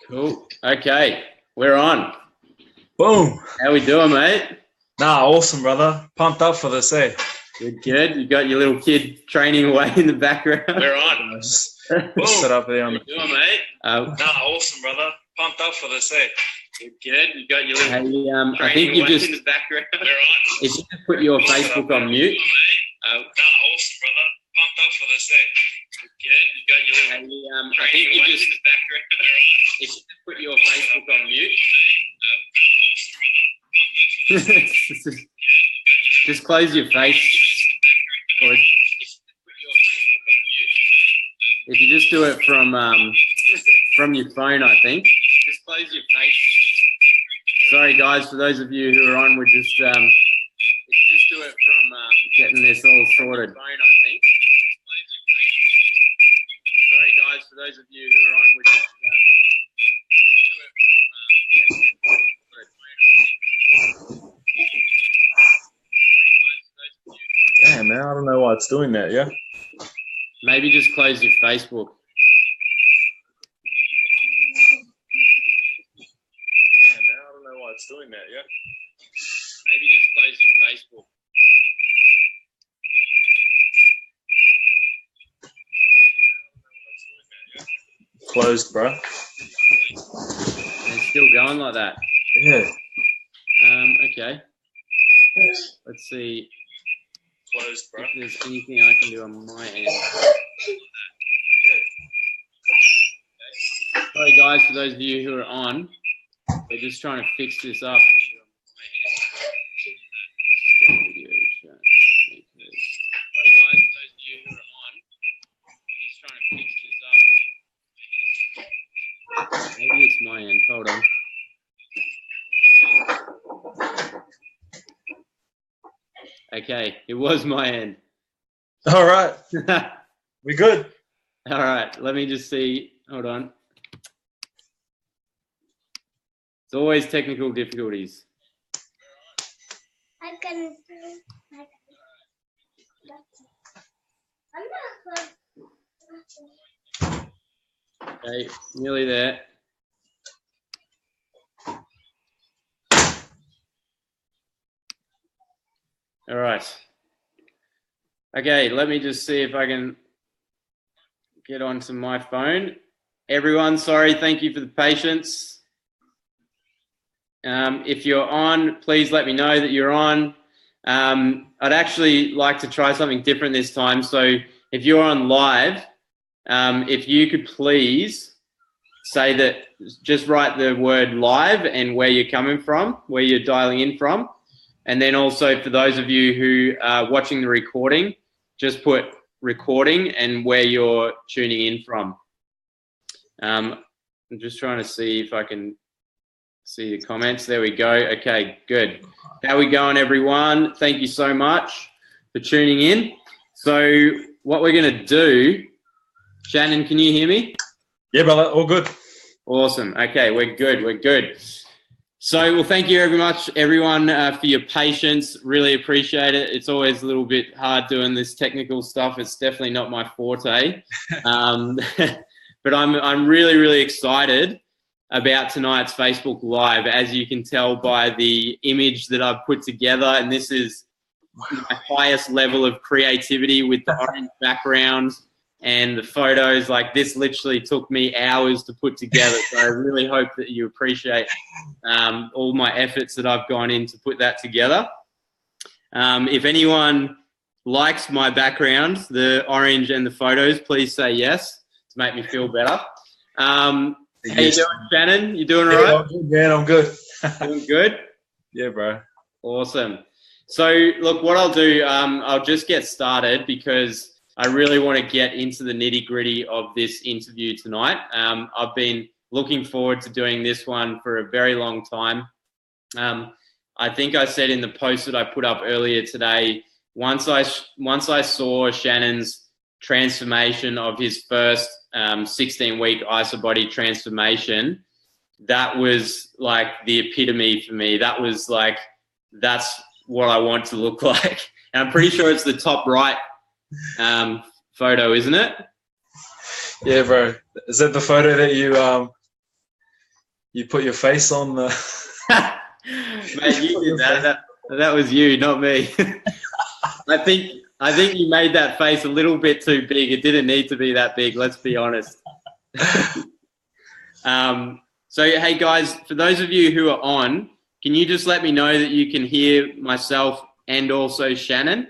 Cool. Okay, we're on. Boom. How we doing, mate? Nah, awesome, brother. Pumped up for this, eh? Good. You got your little kid training away in the background. We're on. Just set up there on the... How we doing, mate? Nah, awesome, brother. Pumped up for this, eh? Good. You got your little I think you just in the background. We're on. If you just put your Facebook on mute. Nah, awesome, brother. Pumped up for this, eh? Good. You got your little I think you just in the background. We're on. If you just put your Facebook on mute. Just close your face, or if you just do it from your phone, I think. Just close your face. Sorry, guys, for those of you who are on, we're just if you just do it from getting this all sorted. Phone, I think. Sorry, guys, for those of you who are on, we're just Damn, man, I don't know why it's doing that, yeah? Maybe just close your Facebook. Damn, man, I don't know why it's doing that, yeah? Maybe just close your Facebook. Closed, bro. It's still going like that. Yeah. Okay. Yes. Let's see. Closed, bro. If there's anything I can do on my end. Sorry, guys, for those of you who are on, we're just trying to fix this up. Maybe it's my end. Hold on. Okay, it was my end. All right. We good? All right, let me just see. Hold on. It's always technical difficulties. I can. Okay, nearly there. All right. Okay, let me just see if I can get onto my phone. Everyone, sorry, thank you for the patience. If you're on, please let me know that you're on. I'd actually like to try something different this time. So if you're on live, if you could please say that, just write the word live and where you're coming from, where you're dialing in from. And then also for those of you who are watching the recording, just put recording and where you're tuning in from. I'm just trying to see if I can see the comments. There we go. Okay, good. How we going, everyone? Thank you so much for tuning in. So what we're going to do, Shannon, can you hear me? Yeah, brother. All good. Awesome. Okay, we're good. We're good. So, well, thank you very much, everyone, for your patience. Really appreciate it. It's always a little bit hard doing this technical stuff. It's definitely not my forte. But I'm really, really excited about tonight's Facebook Live, as you can tell by the image that I've put together. And this is my highest level of creativity with the orange background and the photos. Like, this literally took me hours to put together. So I really hope that you appreciate all my efforts that I've gone in to put that together. If anyone likes my background, the orange and the photos, please say yes to make me feel better. How you doing, Shannon? You doing all right? I'm good, man. I'm good. Doing good? Yeah, bro. Awesome. So, look, what I'll do, I'll just get started because I really want to get into the nitty-gritty of this interview tonight. I've been looking forward to doing this one for a very long time. I think I said in the post that I put up earlier today, once I saw Shannon's transformation of his first 16-week Isabody transformation, that was like the epitome for me. That was like, that's what I want to look like. And I'm pretty sure it's the top right photo, isn't it? Yeah, bro. Is that the photo that you You put your face on the. Mate, you did that. That was you, not me. I think you made that face a little bit too big. It didn't need to be that big. Let's be honest. So, hey guys, for those of you who are on, can you just let me know that you can hear myself and also Shannon?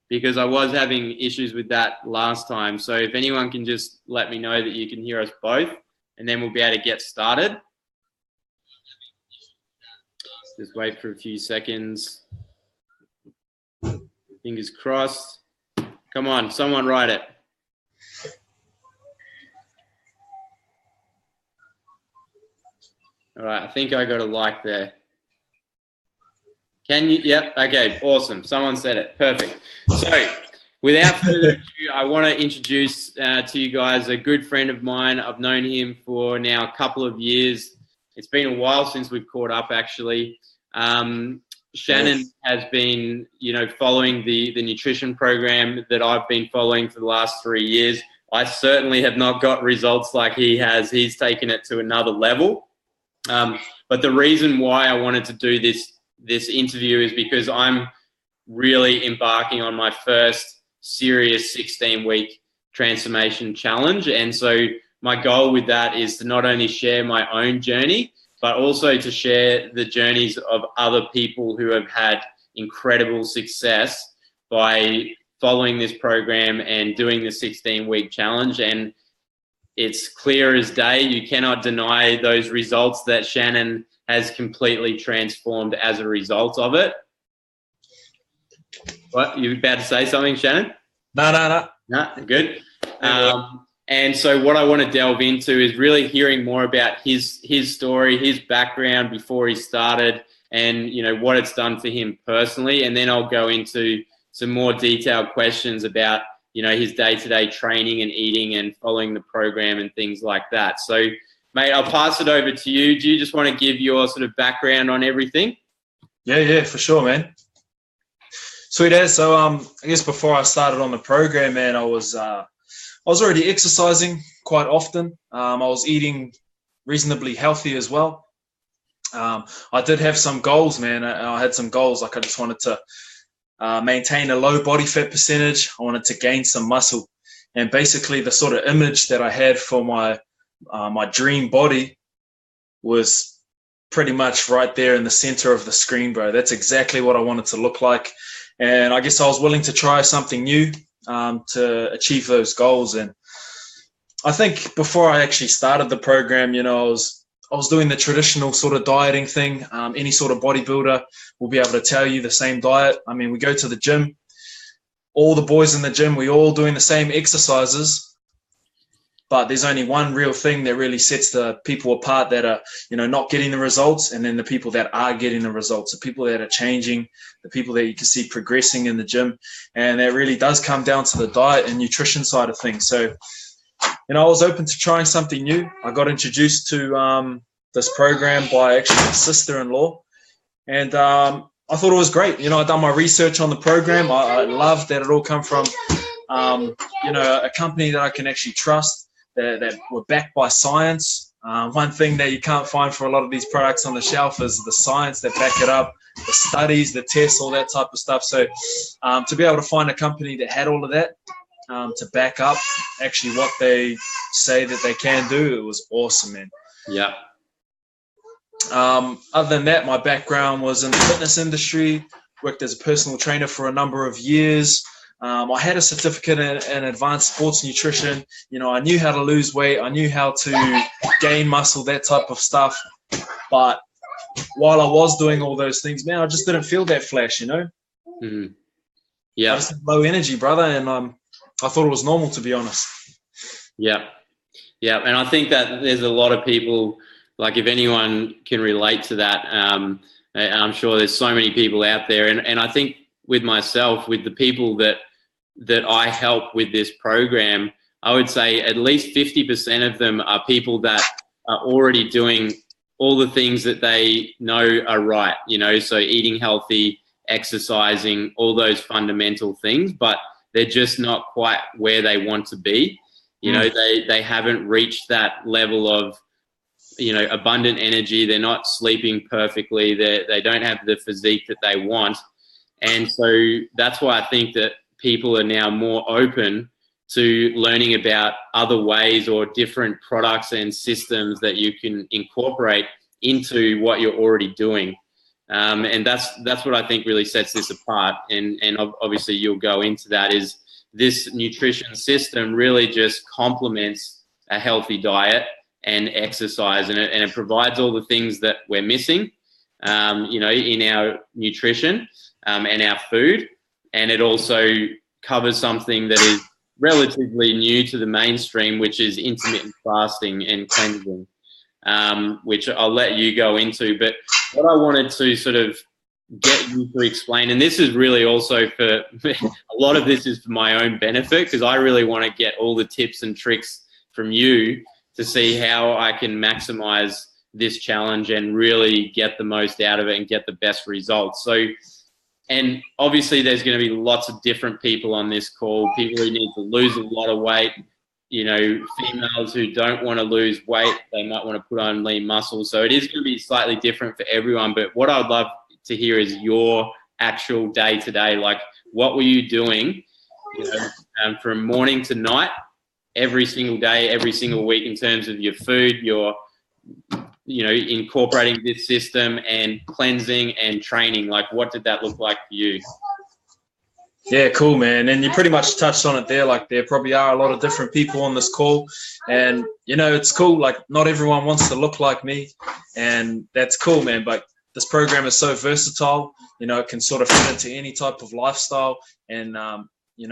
Because I was having issues with that last time. So if anyone can just let me know that you can hear us both, and then we'll be able to get started. Just wait for a few seconds. Fingers crossed. Come on, someone write it. All right, I think I got a like there. Can you? Yep. Okay. Awesome. Someone said it. Perfect. So, without further ado, I want to introduce to you guys a good friend of mine. I've known him for now a couple of years. It's been a while since we've caught up, actually. Shannon has been, following the nutrition program that I've been following for the last 3 years. I certainly have not got results like he has. He's taken it to another level. But the reason why I wanted to do this interview is because I'm really embarking on my first serious 16-week transformation challenge. And so my goal with that is to not only share my own journey, but also to share the journeys of other people who have had incredible success by following this program and doing the 16-week challenge. And it's clear as day. You cannot deny those results that Shannon has completely transformed as a result of it. What, you about to say something, Shannon? No. No, good. And so what I want to delve into is really hearing more about his story, his background before he started, and what it's done for him personally. And then I'll go into some more detailed questions about his day-to-day training and eating and following the program and things like that. So, mate, I'll pass it over to you. Do you just want to give your sort of background on everything? Yeah, for sure, man. Sweet as. So, I guess before I started on the program, man, I was already exercising quite often. I was eating reasonably healthy as well. I did have some goals, man. I had some goals. Like I just wanted to maintain a low body fat percentage. I wanted to gain some muscle. And basically the sort of image that I had for my dream body was pretty much right there in the center of the screen, bro. That's exactly what I wanted to look like. And I guess I was willing to try something new to achieve those goals. And I think before I actually started the program, I was doing the traditional sort of dieting thing. Any sort of bodybuilder will be able to tell you the same diet. I mean, we go to the gym, all the boys in the gym, we all doing the same exercises, but there's only one real thing that really sets the people apart that are, not getting the results, and then the people that are getting the results, the people that are changing, the people that you can see progressing in the gym. And that really does come down to the diet and nutrition side of things. So, I was open to trying something new. I got introduced to this program by actually my sister-in-law, and I thought it was great. I'd done my research on the program. I loved that it all come from, a company that I can actually trust, that were backed by science. One thing that you can't find for a lot of these products on the shelf is the science that back it up, the studies, the tests, all that type of stuff. So to be able to find a company that had all of that, to back up actually what they say that they can do, it was awesome, man. Yeah. Other than that, my background was in the fitness industry, worked as a personal trainer for a number of years. I had a certificate in advanced sports nutrition. I knew how to lose weight. I knew how to gain muscle, that type of stuff. But while I was doing all those things, man, I just didn't feel that flash, Mm-hmm. Yeah. I just had low energy, brother, and I thought it was normal, to be honest. Yeah. Yeah. And I think that there's a lot of people, like if anyone can relate to that, I'm sure there's so many people out there. And I think with myself, with the people that I help with this program, I would say at least 50% of them are people that are already doing all the things that they know are right, so eating healthy, exercising, all those fundamental things, but they're just not quite where they want to be. They haven't reached that level of abundant energy. They're not sleeping perfectly. They don't have the physique that they want. And so that's why I think that people are now more open to learning about other ways or different products and systems that you can incorporate into what you're already doing. And that's what I think really sets this apart. And obviously you'll go into that, is this nutrition system really just complements a healthy diet and exercise, and it provides all the things that we're missing, in our nutrition and our food. And it also covers something that is relatively new to the mainstream, which is intermittent fasting and cleansing, which I'll let you go into. But what I wanted to sort of get you to explain, and this is really also for a lot of this is for my own benefit, because I really want to get all the tips and tricks from you to see how I can maximize this challenge and really get the most out of it and get the best results. So, and obviously there's going to be lots of different people on this call, people who need to lose a lot of weight, females who don't want to lose weight, they might want to put on lean muscle. So it is going to be slightly different for everyone. But what I'd love to hear is your actual day to day. Like, what were you doing, from morning to night, every single day, every single week, in terms of your food, your, incorporating this system and cleansing and training? Like, what did that look like for you? Yeah, cool, man. And you pretty much touched on it there. Like, there probably are a lot of different people on this call, and it's cool. Like, not everyone wants to look like me, and that's cool, man. But this program is so versatile. It can sort of fit into any type of lifestyle, and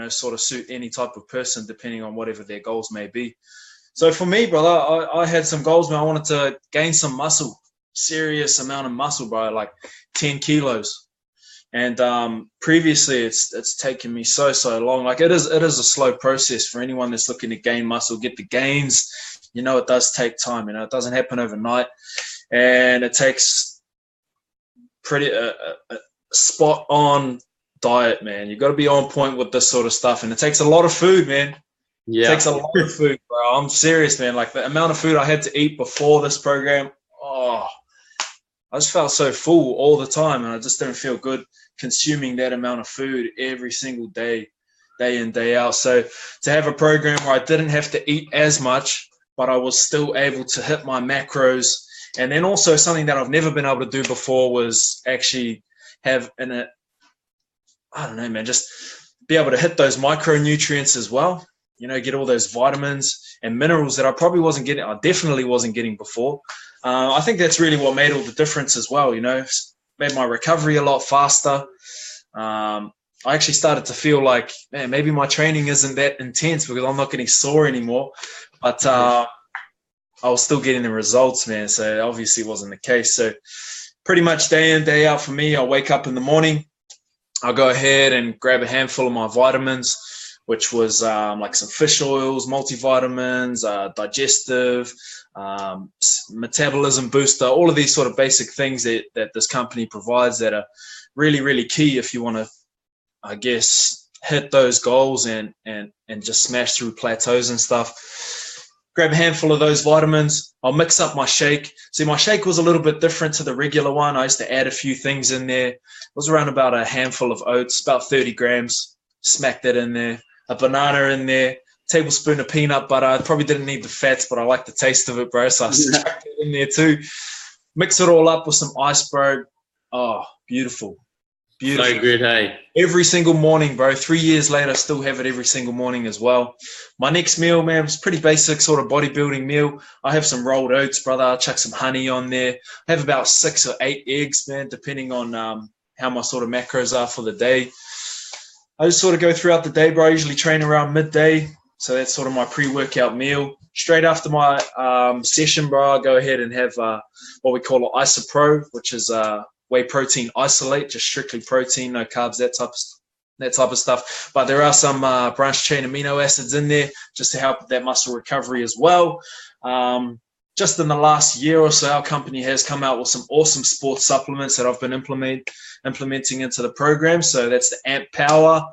sort of suit any type of person depending on whatever their goals may be. So for me, brother, I had some goals, man. I wanted to gain some muscle, serious amount of muscle, bro, like 10 kilos. And previously, it's taken me so long. Like, it is a slow process for anyone that's looking to gain muscle, get the gains. It does take time. It doesn't happen overnight, and it takes pretty a spot on diet, man. You got to be on point with this sort of stuff, and it takes a lot of food, man. Yeah, it takes a lot of food, bro. I'm serious, man. Like, the amount of food I had to eat before this program, I just felt so full all the time, and I just didn't feel good consuming that amount of food every single day, day in, day out. So to have a program where I didn't have to eat as much, but I was still able to hit my macros, and then also something that I've never been able to do before was actually have just be able to hit those micronutrients as well. Get all those vitamins and minerals that I definitely wasn't getting before. I think that's really what made all the difference as well, made my recovery a lot faster. I actually started to feel like, man, maybe my training isn't that intense because I'm not getting sore anymore. But I was still getting the results, man. So it obviously wasn't the case. So pretty much day in, day out for me, I wake up in the morning, I'll go ahead and grab a handful of my vitamins, which was like some fish oils, multivitamins, digestive, metabolism booster, all of these sort of basic things that this company provides that are really, really key if you want to, I guess, hit those goals and just smash through plateaus and stuff. Grab a handful of those vitamins. I'll mix up my shake. See, my shake was a little bit different to the regular one. I used to add a few things in there. It was around about a handful of oats, about 30 grams. Smack that in there. A banana in there, tablespoon of peanut butter. I probably didn't need the fats, but I like the taste of it, bro. So I stuck it in there too. Mix it all up with some ice, bro. Oh, beautiful. Beautiful. So good, hey? Every single morning, bro. 3 years later, I still have it every single morning as well. My next meal, man, was pretty basic sort of bodybuilding meal. I have some rolled oats, brother. I'll chuck some honey on there. I have about 6 or 8 eggs, man, depending on how my sort of macros are for the day. I just sort of go throughout the day, bro. I usually train around midday. So that's sort of my pre-workout meal. Straight after my session, bro, I'll go ahead and have what we call an Isopro, which is whey protein isolate, just strictly protein, no carbs, that type of stuff. But there are some branched chain amino acids in there just to help with that muscle recovery as well. Just in the last year or so, our company has come out with some awesome sports supplements that I've been implementing into the program. So that's the Amp Power,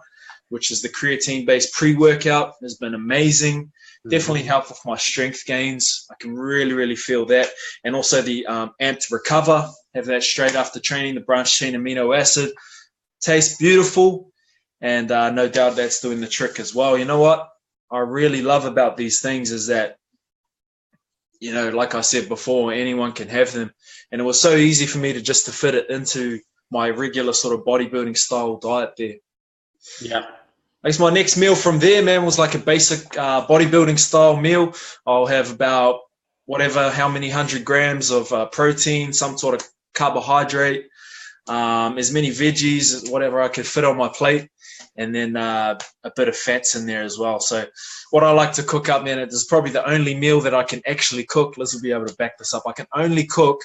which is the creatine-based pre-workout. Has been amazing. Definitely help with my strength gains. I can really feel that. And also the amped recover, have that straight after training, the branched chain amino acid. Tastes beautiful. And no doubt that's doing the trick as well. You know what I really love about these things is that, like I said before, anyone can have them. And it was so easy for me to fit it into my regular sort of bodybuilding style diet there. Yeah. I guess my next meal from there, man, was like a basic bodybuilding style meal. I'll have about how many 100 grams of protein, some sort of carbohydrate, as many veggies, whatever I could fit on my plate, and then a bit of fats in there as well. So what I like to cook up, man, it is probably the only meal that I can actually cook. Liz will be able to back this up. I can only cook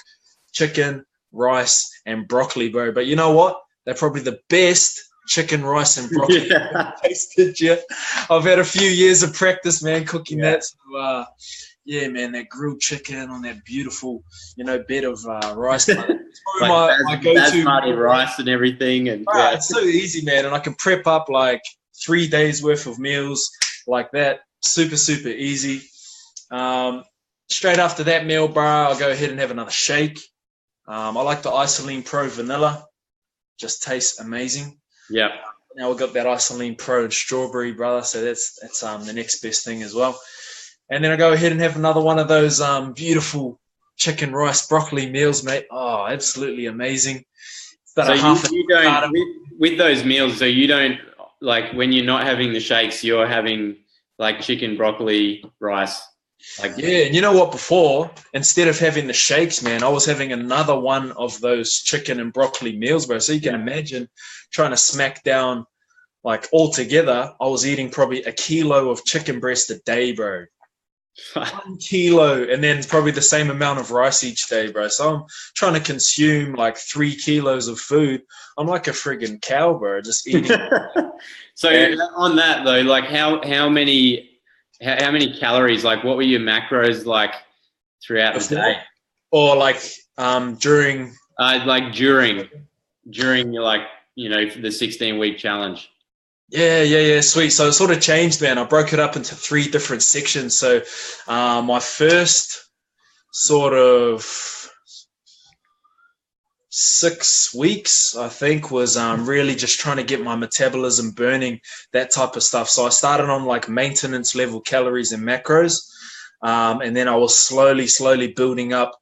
chicken, rice, and broccoli, bro. But you know what? They're probably the best chicken, rice, and broccoli I've tasted yet. I've had a few years of practice, man, cooking that. So, yeah, man, that grilled chicken on that beautiful, bed of rice. It's probably my go-to. Basmati rice and everything. And it's so easy, man. And I can prep up like 3 days worth of meals like that. Super easy. Straight after that meal, bro, I'll go ahead and have another shake. I like the Isagenix Pro Vanilla. Just tastes amazing. Yeah. Now we've got that Isagenix Pro and strawberry, brother. So that's the next best thing as well. And then I go ahead and have another one of those beautiful chicken, rice, broccoli meals, mate. Oh, absolutely amazing. So you don't with those meals. So you don't like when you're not having the shakes, you're having like chicken, broccoli, rice. Yeah, and you know what? Before, instead of having the shakes, man, I was having another one of those chicken and broccoli meals, bro. So you can imagine trying to smack down, like altogether, I was eating probably 1 kilo of chicken breast a day, bro. 1 kilo, and then probably the same amount of rice each day, bro. So I'm trying to consume like 3 kilos of food. I'm like a friggin' cow, bro, just eating. So on that though, like how many calories, like what were your macros like throughout the day? Or like during during your the 16-week challenge. Yeah, sweet. So it sort of changed, man. I broke it up into 3 different sections. So my first sort of 6 weeks, I think, was really just trying to get my metabolism burning, that type of stuff. So I started on like maintenance level calories and macros. And then I was slowly building up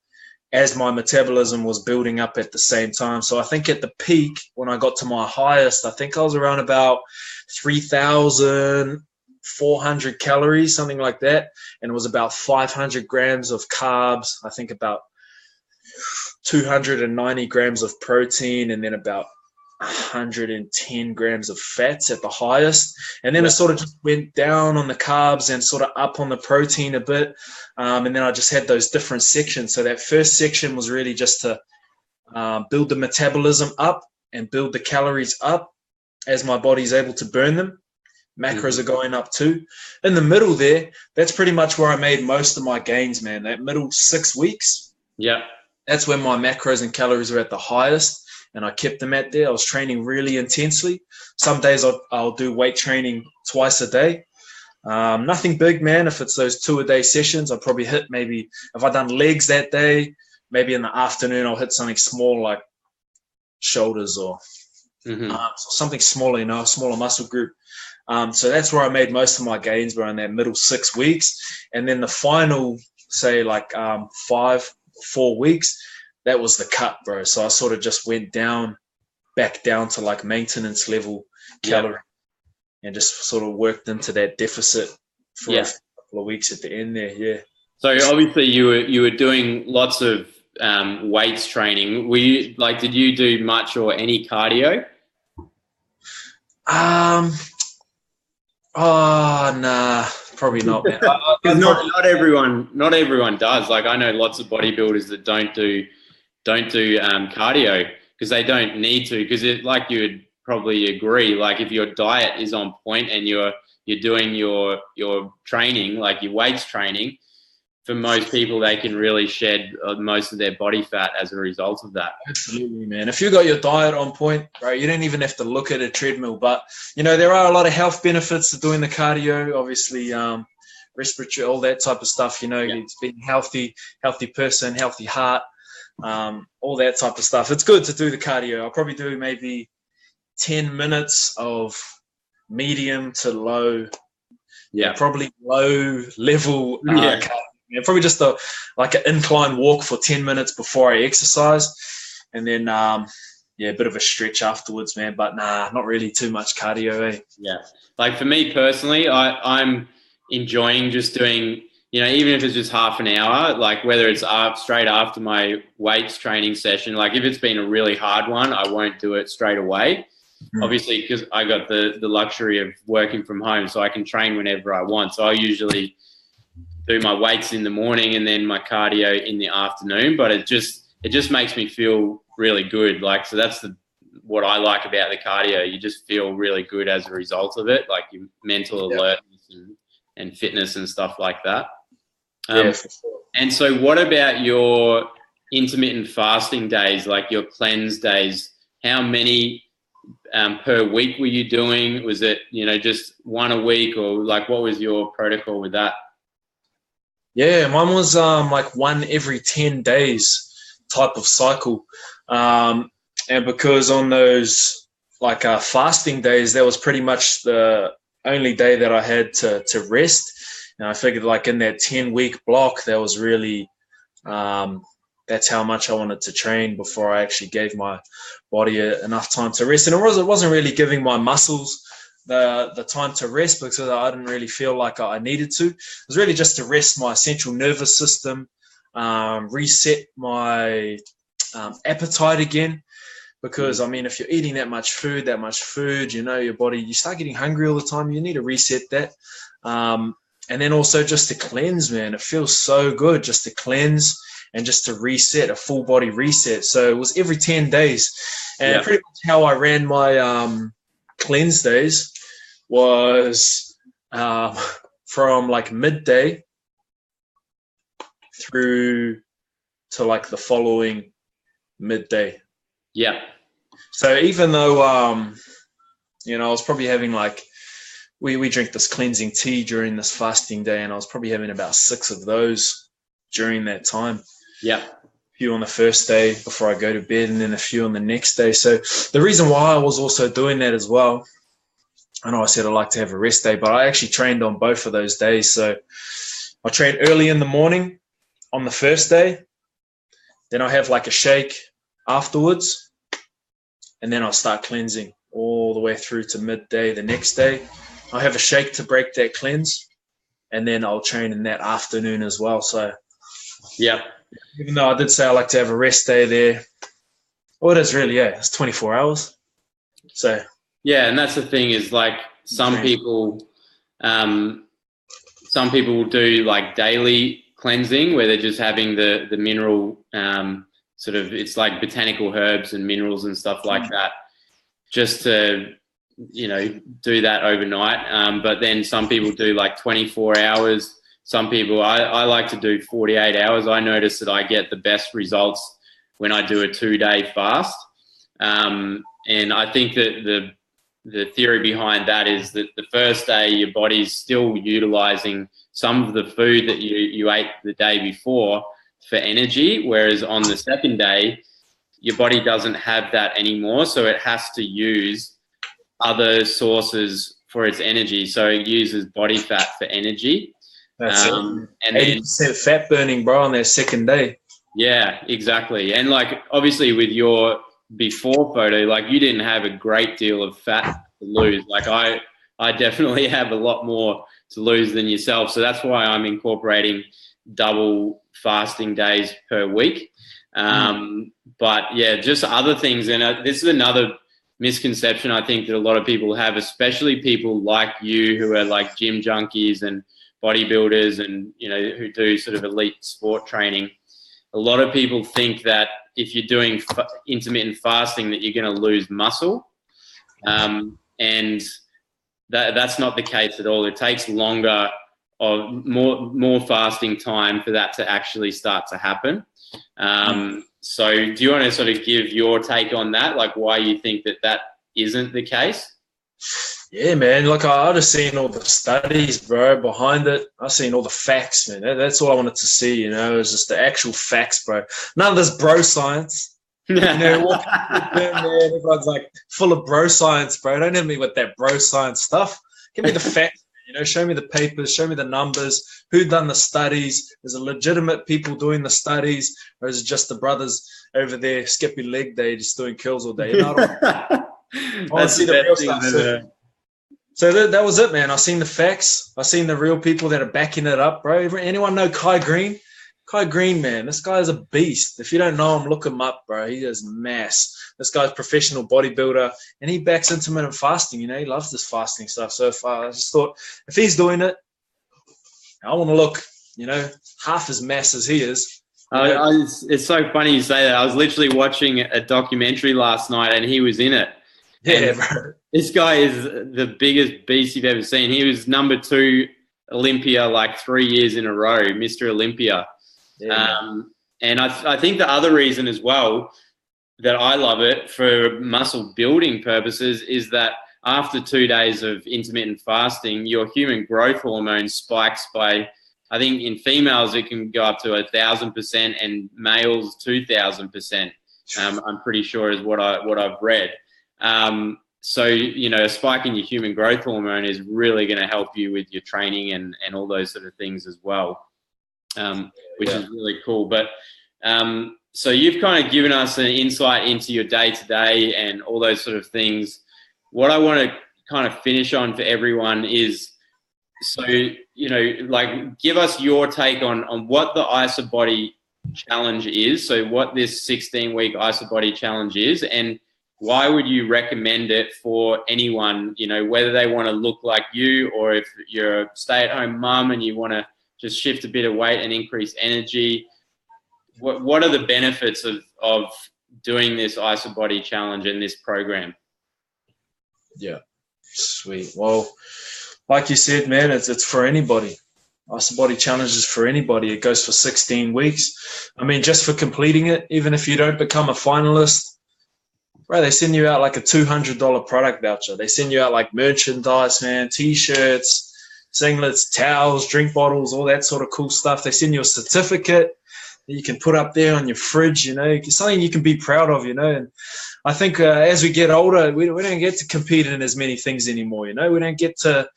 as my metabolism was building up at the same time. So I think at the peak, when I got to my highest, I think I was around about 3,400 calories, something like that. And it was about 500 grams of carbs, I think about 290 grams of protein, and then about 110 grams of fats at the highest. And then it sort of just went down on the carbs and sort of up on the protein a bit. And then I just had those different sections. So that first section was really just to build the metabolism up and build the calories up as my body's able to burn them. Macros are going up too. In the middle there, that's pretty much where I made most of my gains, man. That middle 6 weeks. Yeah. That's when my macros and calories were at the highest, and I kept them at there. I was training really intensely. Some days I'll do weight training twice a day. Nothing big, man. If it's those 2-a-day sessions, I'll probably hit maybe, if I've done legs that day, maybe in the afternoon I'll hit something small like shoulders or something smaller, a smaller muscle group. So that's where I made most of my gains, were in that middle 6 weeks. And then the final, say like 4 weeks, that was the cut, bro. So I sort of just went back down to like maintenance level calorie and just sort of worked into that deficit for a couple of weeks at the end there. Yeah. So obviously you were doing lots of weights training. Did you do much or any cardio? Oh, nah, probably not, man. Not everyone does. Like I know lots of bodybuilders that don't do cardio because they don't need to. Because like you would probably agree, like if your diet is on point and you're doing your training, like your weights training, for most people they can really shed most of their body fat as a result of that. Absolutely, man. If you got your diet on point, bro, you don't even have to look at a treadmill. But there are a lot of health benefits to doing the cardio. Obviously, respiratory, all that type of stuff. You know, it's being healthy person, healthy heart, all that type of stuff. It's good to do the cardio. I'll probably do maybe 10 minutes of medium to low, probably low level cardio. Probably just like an incline walk for 10 minutes before I exercise, and then a bit of a stretch afterwards, man. But not really too much cardio, eh? Yeah, like for me personally, I'm enjoying just doing, even if it's just half an hour, like whether it's straight after my weights training session. Like if it's been a really hard one, I won't do it straight away. Obviously, because I got the luxury of working from home, so I can train whenever I want. So I usually do my weights in the morning and then my cardio in the afternoon. But it just makes me feel really good. Like, so that's what I like about the cardio. You just feel really good as a result of it, like your mental alertness and fitness and stuff like that. For sure. And so what about your intermittent fasting days, like your cleanse days? How many per week were you doing? Was it, just one a week, or like what was your protocol with that? Yeah, mine was like one every 10 days type of cycle. And because on those like fasting days, that was pretty much the only day that I had to rest. And I figured like in that 10-week block, that was really, that's how much I wanted to train before I actually gave my body enough time to rest. And it wasn't really giving my muscles the time to rest, because I didn't really feel like I needed to. It was really just to rest my central nervous system, reset my appetite again. Because, I mean, if you're eating that much food, your body, you start getting hungry all the time. You need to reset that. And then also just to cleanse, man. It feels so good just to cleanse and just to reset, a full body reset. So it was every 10 days. And pretty much how I ran my cleanse days was from like midday through to like the following midday. Yeah. So even though, I was probably having like, we drink this cleansing tea during this fasting day, and I was probably having about 6 of those during that time. Yeah. A few on the first day before I go to bed, and then a few on the next day. So the reason why I was also doing that as well, I know I said I like to have a rest day, but I actually trained on both of those days. So I trained early in the morning on the first day, then I have like a shake afterwards, and then I'll start cleansing all the way through to midday the next day. I'll have a shake to break that cleanse, and then I'll train in that afternoon as well. So even though I did say I like to have a rest day there, well, it is really, it's 24 hours. So and that's the thing is like some people will do like daily cleansing where they're just having the mineral sort of, it's like botanical herbs and minerals and stuff like that, just to do that overnight. But then some people do like 24 hours. Some people, I like to do 48 hours. I notice that I get the best results when I do a 2-day fast. And I think that the theory behind that is that the first day your body's still utilizing some of the food that you ate the day before for energy, whereas on the second day your body doesn't have that anymore, so it has to use other sources for its energy. So it uses body fat for energy. That's it. And 80% fat burning, bro, on their second day. Yeah, exactly. And like obviously with your before photo, like you didn't have a great deal of fat to lose. Like I definitely have a lot more to lose than yourself. So that's why I'm incorporating double fasting days per week. But yeah, just other things. And this is another misconception I think that a lot of people have, especially people like you who are like gym junkies and bodybuilders and, who do sort of elite sport training. A lot of people think that if you're doing intermittent fasting that you're going to lose muscle. And that's not the case at all. It takes longer or more fasting time for that to actually start to happen. So do you want to sort of give your take on that, like why you think that isn't the case? Yeah, man. Like I just seen all the studies, bro, behind it. I seen all the facts, man. That's all I wanted to see. You know, it was just the actual facts, bro. None of this bro science. You know, walking to the gym, man, everyone's like full of bro science, bro. Don't hit me with that bro science stuff. Give me the facts. You know, show me the papers, show me the numbers. Who done the studies? Is it legitimate people doing the studies, or is it just the brothers over there skipping leg day, just doing curls all day? You know, I want to see the real stuff. So that was it, man. I seen the facts. I seen the real people that are backing it up, bro. Anyone know Kai Green? Kai Green, man, this guy is a beast. If you don't know him, look him up, bro. He is mass. This guy's a professional bodybuilder, and he backs intermittent fasting. You know, he loves this fasting stuff. So I just thought, if he's doing it, I want to look, you know, half as mass as he is. It's so funny you say that. I was literally watching a documentary last night, and he was in it. Yeah, bro. This guy is the biggest beast you've ever seen. He was number 2 Olympia like 3 years in a row, Mr. Olympia. Yeah, and I think the other reason as well that I love it for muscle building purposes is that after 2 days of intermittent fasting, your human growth hormone spikes by, I think in females it can go up to 1,000% and males 2,000%. I'm pretty sure is what I've read. So, you know, a spike in your human growth hormone is really going to help you with your training and all those sort of things as well, which is really cool. But so you've kind of given us an insight into your day-to-day and all those sort of things. What I want to kind of finish on for everyone is, so, you know, like give us your take on what the Isabody challenge is. So what this 16-week Isabody challenge is, and why would you recommend it for anyone, you know, whether they want to look like you or if you're a stay-at-home mum and you want to just shift a bit of weight and increase energy. What are the benefits of doing this Isabody challenge and this program? Yeah, sweet. Well, like you said, man, it's for anybody. Isabody challenge is for anybody. It goes for 16 weeks. I mean, just for completing it, even if you don't become a finalist, bro, they send you out like a $200 product voucher. They send you out like merchandise, man, T-shirts, singlets, towels, drink bottles, all that sort of cool stuff. They send you a certificate that you can put up there on your fridge, you know, something you can be proud of, you know. And I think as we get older, we don't get to compete in as many things anymore, you know. We don't get to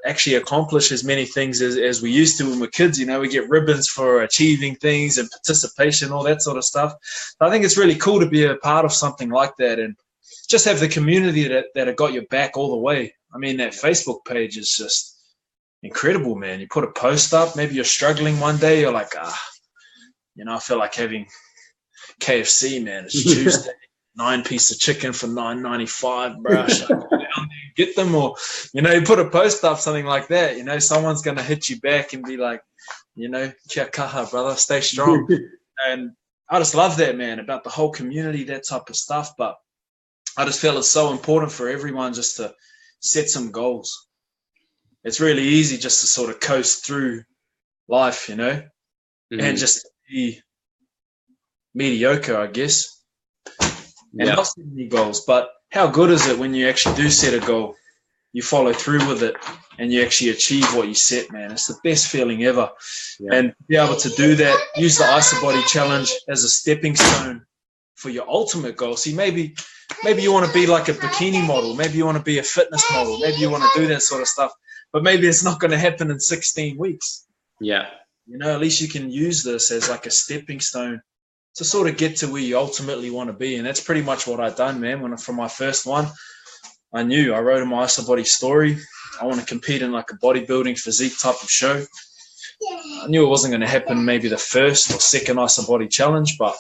actually accomplish as many things as we used to when we're kids. You know, we get ribbons for achieving things and participation, all that sort of stuff. I think it's really cool to be a part of something like that and just have the community that have got your back all the way. I mean, that Facebook page is just incredible, man. You put a post up, maybe you're struggling one day, you're like, you know, I feel like having KFC, man. It's Tuesday. 9 pieces of chicken for $9.95, bro. Should I go down there and get them? Or, you know, you put a post up, something like that, you know, someone's going to hit you back and be like, you know, kia kaha, brother, stay strong. And I just love that, man, about the whole community, that type of stuff. But I just feel it's so important for everyone just to set some goals. It's really easy just to sort of coast through life, you know, and just be mediocre, I guess. And not set any goals, but how good is it when you actually do set a goal, you follow through with it, and you actually achieve what you set, man? It's the best feeling ever. Yeah. And be able to do that, use the Isabody challenge as a stepping stone for your ultimate goal. See, maybe you want to be like a bikini model, maybe you want to be a fitness model, maybe you want to do that sort of stuff, but maybe it's not going to happen in 16 weeks. Yeah. You know, at least you can use this as like a stepping stone to sort of get to where you ultimately want to be. And that's pretty much what I've done, man. From my first one, I wrote in my Isabody story, I want to compete in like a bodybuilding physique type of show. I knew it wasn't going to happen maybe the first or second Isabody challenge, but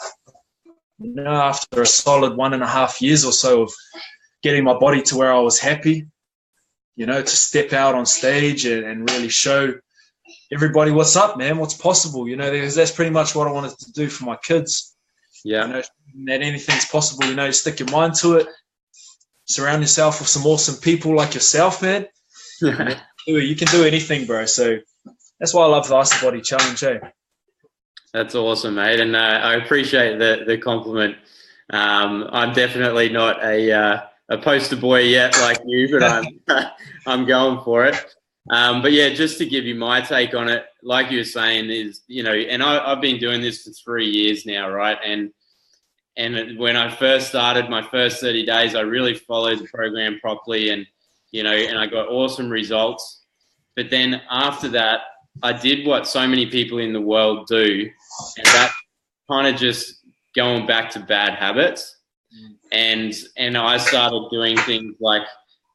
you know, after a solid 1.5 years or so of getting my body to where I was happy, you know, to step out on stage and really show everybody what's up, man, what's possible. You know, that's pretty much what I wanted to do for my kids. Yeah. You know, that anything's possible, you know, stick your mind to it. Surround yourself with some awesome people like yourself, man. You can do anything, bro. So that's why I love the Isabody challenge, eh? That's awesome, mate. And I appreciate the compliment. I'm definitely not a a poster boy yet like you, but I'm going for it. But yeah, just to give you my take on it, like you were saying, is, you know, and I've been doing this for 3 years now, right? And when I first started, my first 30 days, I really followed the program properly, and, you know, and I got awesome results. But then after that, I did what so many people in the world do, and that kind of just going back to bad habits. And I started doing things like,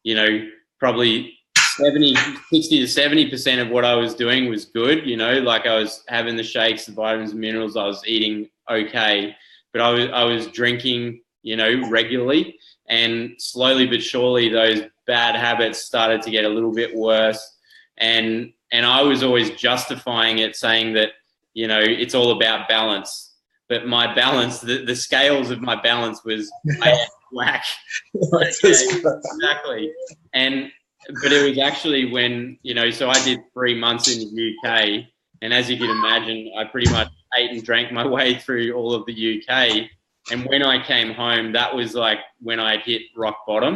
you know, probably 60 to 70% of what I was doing was good. You know, like I was having the shakes, the vitamins and minerals, I was eating okay, but I was drinking, you know, regularly, and slowly but surely those bad habits started to get a little bit worse. And I was always justifying it, saying that, you know, it's all about balance. But my balance, the scales of my balance was way out of whack. Exactly. But it was actually when, you know, so I did 3 months in the UK, and as you can imagine, I pretty much ate and drank my way through all of the UK. And when I came home, that was like when I hit rock bottom.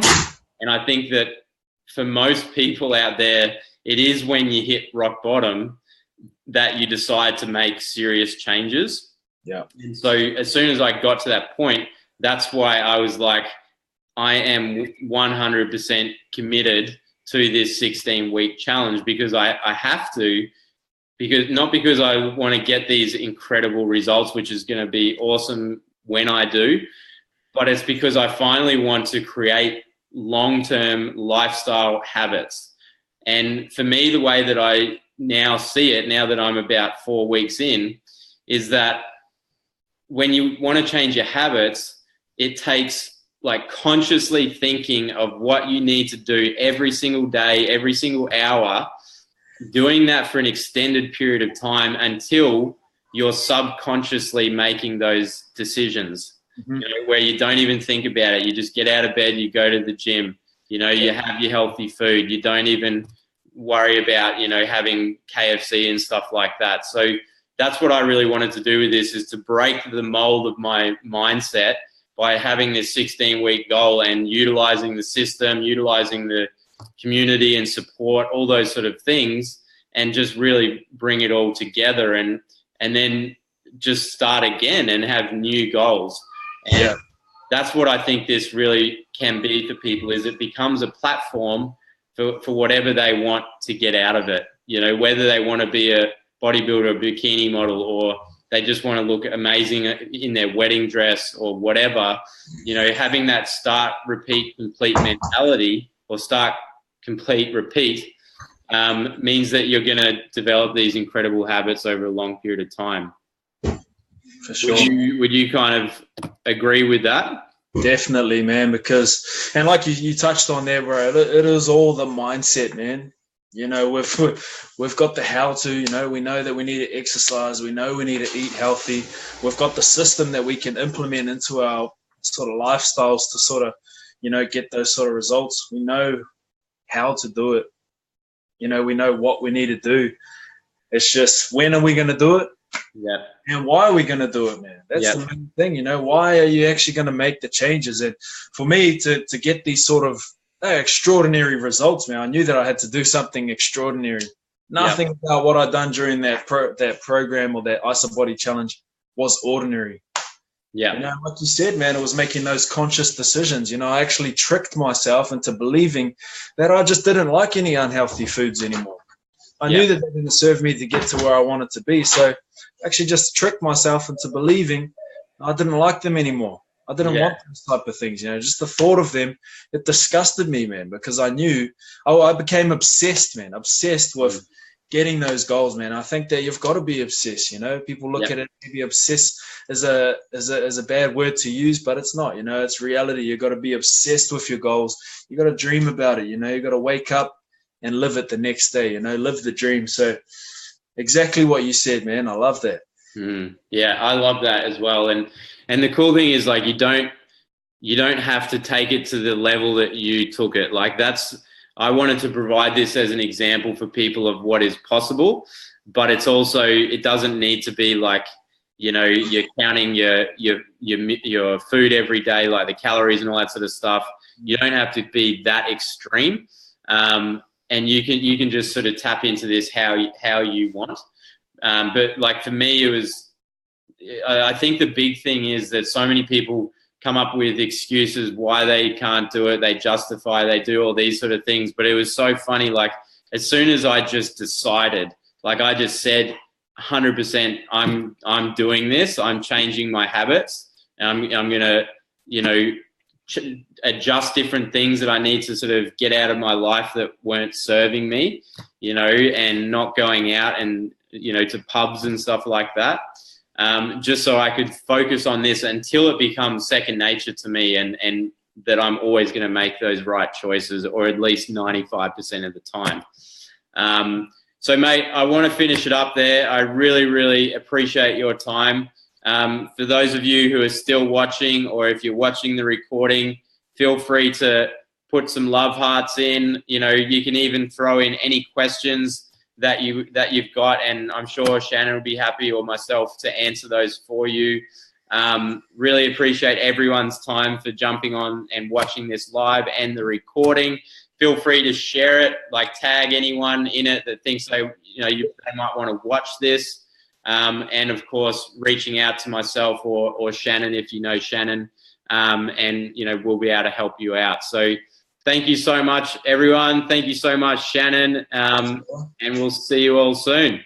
And I think that for most people out there, it is when you hit rock bottom that you decide to make serious changes. Yeah. And so as soon as I got to that point, that's why I was like, I am 100% committed to this 16-week challenge, because I have to, not because I want to get these incredible results, which is going to be awesome when I do, but it's because I finally want to create long-term lifestyle habits. And for me, the way that I now see it, now that I'm about 4 weeks in, is that when you want to change your habits, it takes like consciously thinking of what you need to do every single day, every single hour, doing that for an extended period of time until you're subconsciously making those decisions, you know, where you don't even think about it. You just get out of bed, you go to the gym, you know, you have your healthy food. You don't even worry about, you know, having KFC and stuff like that. So that's what I really wanted to do with this, is to break the mold of my mindset by having this 16-week goal and utilizing the system, utilizing the community and support, all those sort of things, and just really bring it all together, and then just start again and have new goals. And that's what I think this really can be for people, is it becomes a platform for whatever they want to get out of it. You know, whether they want to be a bodybuilder, a bikini model, or they just want to look amazing in their wedding dress or whatever, you know, having that start, repeat, complete mentality, or start, complete, repeat, means that you're going to develop these incredible habits over a long period of time. For sure. Would you kind of agree with that? Definitely, man, because, and like you touched on there, bro, it is all the mindset, man. You know, we've got the how to, you know, we know that we need to exercise. We know we need to eat healthy. We've got the system that we can implement into our sort of lifestyles to sort of, you know, get those sort of results. We know how to do it. You know, we know what we need to do. It's just, when are we going to do it? Yeah. And why are we going to do it, man? That's the main thing, you know. Why are you actually going to make the changes? And for me to get these sort of extraordinary results, man, I knew that I had to do something extraordinary. Nothing about what I'd done during that program or that Isabody challenge was ordinary. Yeah. You know, like you said, man, it was making those conscious decisions. You know, I actually tricked myself into believing that I just didn't like any unhealthy foods anymore. I knew that they didn't serve me to get to where I wanted to be. So I actually just tricked myself into believing I didn't like them anymore. I didn't want those type of things, you know. Just the thought of them, it disgusted me, man, because I knew, I became obsessed, man, obsessed with getting those goals, man. I think that you've got to be obsessed, you know. People look at it, maybe obsessed as a bad word to use, but it's not, you know. It's reality. You've got to be obsessed with your goals. You got to dream about it, you know. You got to wake up and live it the next day, you know, live the dream. So exactly what you said, man. I love that. Yeah, I love that as well. And the cool thing is, like, you don't have to take it to the level that you took it. Like, I wanted to provide this as an example for people of what is possible, but it's also, it doesn't need to be like, you know, you're counting your food every day, like the calories and all that sort of stuff. You don't have to be that extreme. And you can just sort of tap into this how you want. But like for me, it was, I think the big thing is that so many people come up with excuses why they can't do it. They justify, they do all these sort of things. But it was so funny. Like as soon as I just decided, like I just said, 100%, I'm doing this. I'm changing my habits. And I'm gonna, you know, adjust different things that I need to sort of get out of my life that weren't serving me, you know, and not going out and, you know, to pubs and stuff like that. Just so I could focus on this until it becomes second nature to me, and that I'm always going to make those right choices, or at least 95% of the time. So mate, I want to finish it up there. I really, really appreciate your time. For those of you who are still watching, or if you're watching the recording, feel free to put some love hearts in. You know, you can even throw in any questions that you've got, and I'm sure Shannon will be happy, or myself, to answer those for you. Really appreciate everyone's time for jumping on and watching this live and the recording. Feel free to share it, like tag anyone in it that thinks they might want to watch this. And of course, reaching out to myself or Shannon if you know Shannon, and you know, we'll be able to help you out. So thank you so much, everyone. Thank you so much, Shannon, and we'll see you all soon.